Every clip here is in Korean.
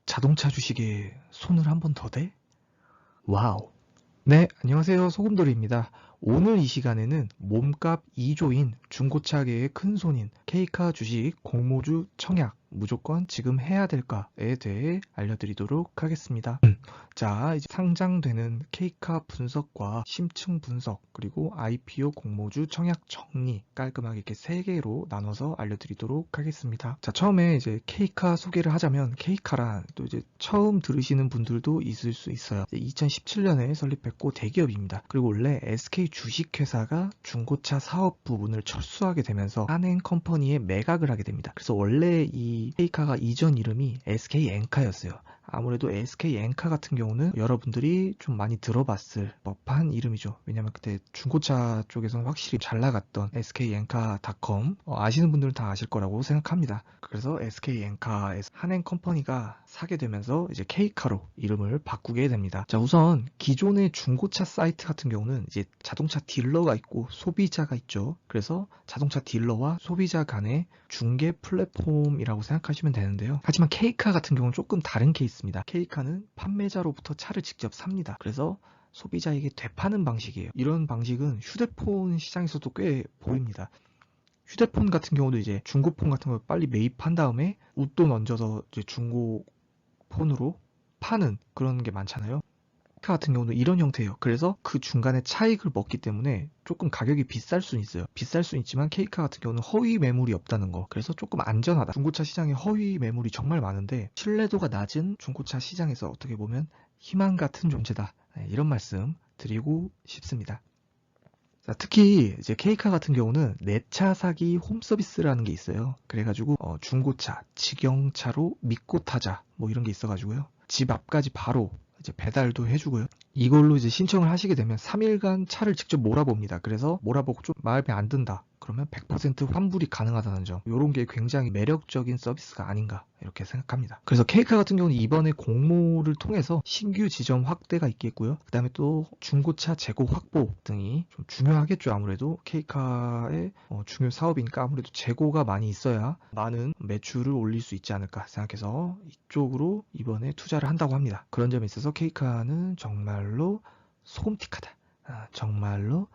자동차 주식에 손을 한 번 더 대? 와우. 네, 안녕하세요. 소금돌이입니다. 오늘 이 시간에는 몸값 2조인 중고차계의 큰손인 K카 주식 공모주 청약 무조건 지금 해야 될까에 대해 알려드리도록 하겠습니다. 자, 이제 상장되는 K카 분석과 심층 분석 그리고 IPO 공모주 청약 정리 깔끔하게 이렇게 세 개로 나눠서 알려드리도록 하겠습니다. 자, 처음에 이제 K카 소개를 하자면 K카란 또 이제 처음 들으시는 분들도 있을 수 있어요. 2017년에 설립했고 대기업입니다. 그리고 원래 SK 주식회사가 중고차 사업 부분을 철수하게 되면서 한행컴퍼니에 매각을 하게 됩니다. 그래서 원래 이 K카가 이전 이름이 SK엔카였어요. 아무래도 SK엔카 같은 경우는 여러분들이 좀 많이 들어봤을 법한 이름이죠. 왜냐면 그때 중고차 쪽에서는 확실히 잘 나갔던 sk엔카닷컴 아시는 분들은 다 아실 거라고 생각합니다. 그래서 SK엔카에서 한행컴퍼니가 사게 되면서 이제 K카로 이름을 바꾸게 됩니다. 자, 우선 기존의 중고차 사이트 같은 경우는 이제 자동차 딜러가 있고 소비자가 있죠. 그래서 자동차 딜러와 소비자 간의 중개 플랫폼이라고 생각하시면 되는데요. 하지만 K카 같은 경우는 조금 다른 케이스입니다. K카는 판매자로부터 차를 직접 삽니다. 그래서 소비자에게 되파는 방식이에요. 이런 방식은 휴대폰 시장에서도 꽤 보입니다. 휴대폰 같은 경우도 이제 중고폰 같은 걸 빨리 매입한 다음에 웃돈 얹어서 이제 중고폰으로 파는 그런 게 많잖아요. K카 같은 경우는 이런 형태예요. 그래서 그 중간에 차익을 먹기 때문에 조금 가격이 비쌀 수는 있어요. 비쌀 수는 있지만 K카 같은 경우는 허위 매물이 없다는 거. 그래서 조금 안전하다. 중고차 시장에 허위 매물이 정말 많은데 신뢰도가 낮은 중고차 시장에서 어떻게 보면 희망 같은 존재다. 네, 이런 말씀 드리고 싶습니다. 자, 특히 이제 K카 같은 경우는 내 차 사기 홈 서비스라는 게 있어요. 그래가지고 중고차, 직영차로 믿고 타자 뭐 이런 게 있어가지고요. 집 앞까지 바로 이제 배달도 해주고요. 이걸로 이제 신청을 하시게 되면 3일간 차를 직접 몰아봅니다. 그래서 몰아보고 좀 마음에 안 든다. 그러면 100% 환불이 가능하다는 점. 이런 게 굉장히 매력적인 서비스가 아닌가 이렇게 생각합니다. 그래서 K카 같은 경우는 이번에 공모를 통해서 신규 지점 확대가 있겠고요. 그 다음에 또 중고차 재고 확보 등이 좀 중요하겠죠. 아무래도 K카의 중요 사업이니까 아무래도 재고가 많이 있어야 많은 매출을 올릴 수 있지 않을까 생각해서 이쪽으로 이번에 투자를 한다고 합니다. 그런 점에 있어서 K카는 정말로 소음틱하다. 정말로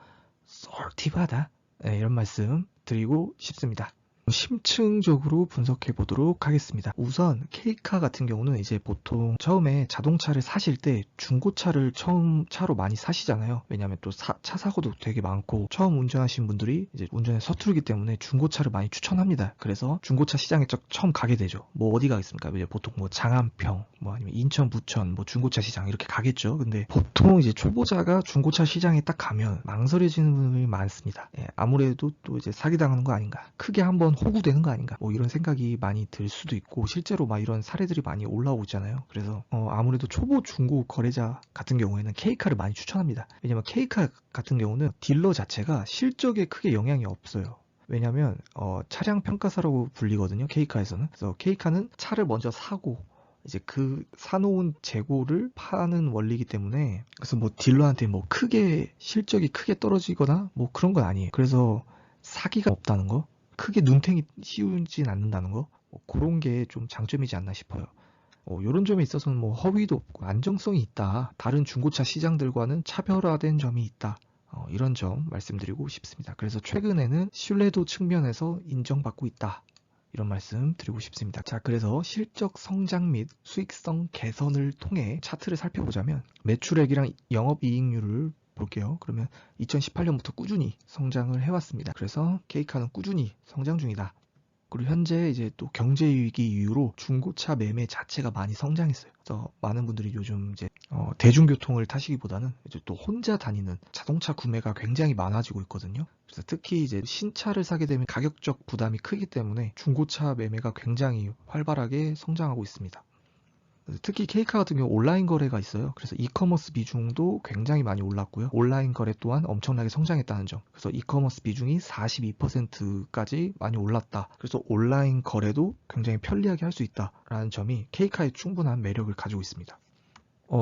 쏠팁하다. 네, 이런 말씀 드리고 싶습니다. 심층적으로 분석해 보도록 하겠습니다. 우선 K카 같은 경우는 이제 보통 처음에 자동차를 사실 때 중고차를 처음 차로 많이 사시잖아요. 왜냐하면 또 차 사고도 되게 많고 처음 운전하신 분들이 이제 운전에 서투르기 때문에 중고차를 많이 추천합니다. 그래서 중고차 시장에 처음 가게 되죠. 뭐 어디 가겠습니까? 이제 보통 뭐 장안평, 뭐 아니면 인천, 부천, 뭐 중고차 시장 이렇게 가겠죠. 근데 보통 이제 초보자가 중고차 시장에 딱 가면 망설여지는 분들이 많습니다. 예, 아무래도 또 이제 사기당하는 거 아닌가. 크게 한번 호구되는 거 아닌가 뭐 이런 생각이 많이 들 수도 있고 실제로 막 이런 사례들이 많이 올라오고 있잖아요. 그래서 아무래도 초보 중고 거래자 같은 경우에는 K카를 많이 추천합니다. 왜냐면 K카 같은 경우는 딜러 자체가 실적에 크게 영향이 없어요. 왜냐면 차량 평가사라고 불리거든요. K카에서는. 그래서 K카는 차를 먼저 사고 이제 그 사놓은 재고를 파는 원리이기 때문에 그래서 뭐 딜러한테 뭐 크게 실적이 크게 떨어지거나 뭐 그런 건 아니에요. 그래서 사기가 없다는 거 크게 눈탱이 씌우진 않는다는 거 그런 게 좀 장점이지 않나 싶어요. 이런 점에 있어서는 뭐 허위도 없고 안정성이 있다. 다른 중고차 시장들과는 차별화된 점이 있다. 이런 점 말씀드리고 싶습니다. 그래서 최근에는 신뢰도 측면에서 인정받고 있다. 이런 말씀 드리고 싶습니다. 자, 그래서 실적 성장 및 수익성 개선을 통해 차트를 살펴보자면 매출액이랑 영업이익률을 볼게요. 그러면 2018년부터 꾸준히 성장을 해왔습니다. 그래서 K카는 꾸준히 성장 중이다. 그리고 현재 이제 또 경제 위기 이후로 중고차 매매 자체가 많이 성장했어요. 그래서 많은 분들이 요즘 이제 대중교통을 타시기보다는 이제 또 혼자 다니는 자동차 구매가 굉장히 많아지고 있거든요. 그래서 특히 이제 신차를 사게 되면 가격적 부담이 크기 때문에 중고차 매매가 굉장히 활발하게 성장하고 있습니다. 특히 K카 같은 경우 온라인 거래가 있어요. 그래서 이커머스 비중도 굉장히 많이 올랐고요. 온라인 거래 또한 엄청나게 성장했다는 점. 그래서 이커머스 비중이 42%까지 많이 올랐다. 그래서 온라인 거래도 굉장히 편리하게 할 수 있다라는 점이 K카의 충분한 매력을 가지고 있습니다.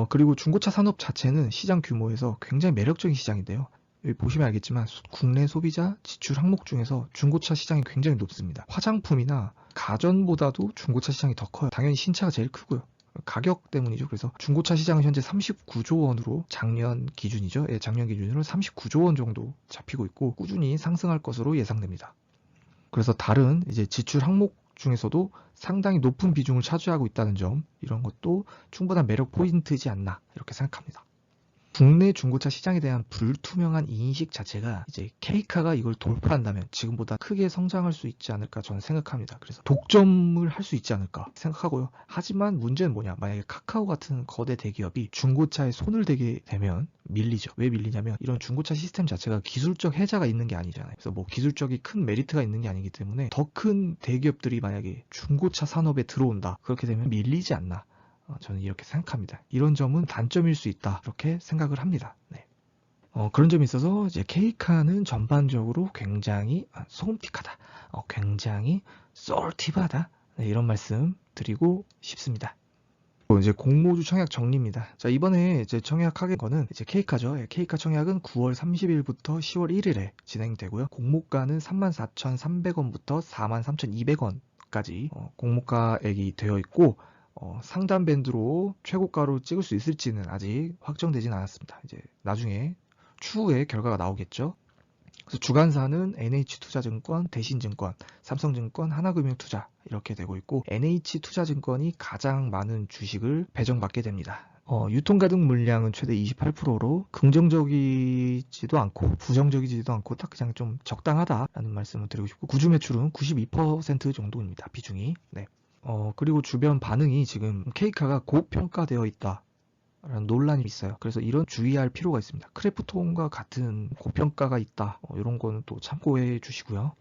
그리고 중고차 산업 자체는 시장 규모에서 굉장히 매력적인 시장인데요. 여기 보시면 알겠지만 국내 소비자 지출 항목 중에서 중고차 시장이 굉장히 높습니다. 화장품이나 가전보다도 중고차 시장이 더 커요. 당연히 신차가 제일 크고요. 가격 때문이죠. 그래서 중고차 시장은 현재 39조 원으로 작년 기준이죠. 예, 작년 기준으로 39조 원 정도 잡히고 있고 꾸준히 상승할 것으로 예상됩니다. 그래서 다른 이제 지출 항목 중에서도 상당히 높은 비중을 차지하고 있다는 점, 이런 것도 충분한 매력 포인트이지 않나 이렇게 생각합니다. 국내 중고차 시장에 대한 불투명한 인식 자체가 이제 K카가 이걸 돌파한다면 지금보다 크게 성장할 수 있지 않을까 저는 생각합니다. 그래서 독점을 할 수 있지 않을까 생각하고요. 하지만 문제는 뭐냐, 만약에 카카오 같은 거대 대기업이 중고차에 손을 대게 되면 밀리죠. 왜 밀리냐면 이런 중고차 시스템 자체가 기술적 혜자가 있는 게 아니잖아요. 그래서 뭐 기술적인 큰 메리트가 있는 게 아니기 때문에 더 큰 대기업들이 만약에 중고차 산업에 들어온다, 그렇게 되면 밀리지 않나, 저는 이렇게 생각합니다. 이런 점은 단점일 수 있다, 이렇게 생각을 합니다. 네. 그런 점이 있어서 이제 K카는 전반적으로 굉장히 소음틱하다, 굉장히 쏠팁하다, 네, 이런 말씀 드리고 싶습니다. 이제 공모주 청약 정리입니다. 자, 이번에 이제 청약하게 거는 이제 K카죠. 예, K카 청약은 9월 30일부터 10월 1일에 진행되고요. 공모가는 34,300원부터 43,200원까지 공모가액이 되어 있고, 상단 밴드로 최고가로 찍을 수 있을지는 아직 확정되진 않았습니다. 이제 나중에 추후에 결과가 나오겠죠. 그래서 주관사는 NH투자증권, 대신증권, 삼성증권, 하나금융투자 이렇게 되고 있고, NH투자증권이 가장 많은 주식을 배정받게 됩니다. 유통가득 물량은 최대 28%로 긍정적이지도 않고 부정적이지도 않고 딱 그냥 좀 적당하다라는 말씀을 드리고 싶고, 구주 매출은 92% 정도입니다. 비중이. 네. 그리고 주변 반응이 지금 K카가 고평가되어 있다 라는 논란이 있어요. 그래서 이런 주의할 필요가 있습니다. 크래프톤과 같은 고평가가 있다, 이런 거는 또 참고해 주시고요.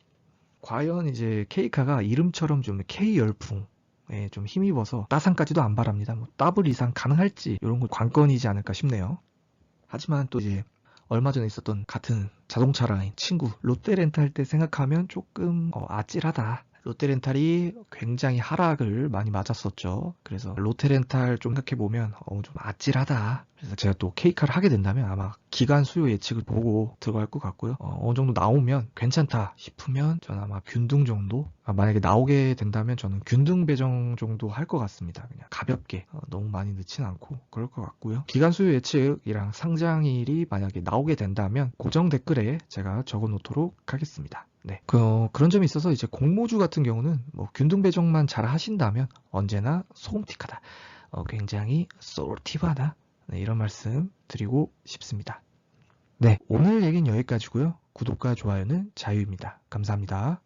과연 이제 K카가 이름처럼 좀 K 열풍에 좀 힘입어서 따상까지도 안 바랍니다. 뭐 더블 이상 가능할지 이런 건 관건이지 않을까 싶네요. 하지만 또 이제 얼마 전에 있었던 같은 자동차 라인 친구 롯데렌탈 때 생각하면 조금 아찔하다. 롯데렌탈이 굉장히 하락을 많이 맞았었죠. 그래서 롯데렌탈 좀 생각해보면 좀 아찔하다. 그래서 제가 또 K카를 하게 된다면 아마 기간 수요 예측을 보고 들어갈 것 같고요. 어느 정도 나오면 괜찮다 싶으면 저는 아마 균등 정도, 만약에 나오게 된다면 저는 균등 배정 정도 할 것 같습니다. 그냥 가볍게, 너무 많이 넣진 않고 그럴 것 같고요. 기간 수요 예측이랑 상장일이 만약에 나오게 된다면 고정 댓글에 제가 적어 놓도록 하겠습니다. 네. 그런 점이 있어서 이제 공모주 같은 경우는 뭐 균등 배정만 잘 하신다면 언제나 소음틱하다, 굉장히 쏠팁하다, 네, 이런 말씀 드리고 싶습니다. 네, 오늘 얘기는 여기까지고요. 구독과 좋아요는 자유입니다. 감사합니다.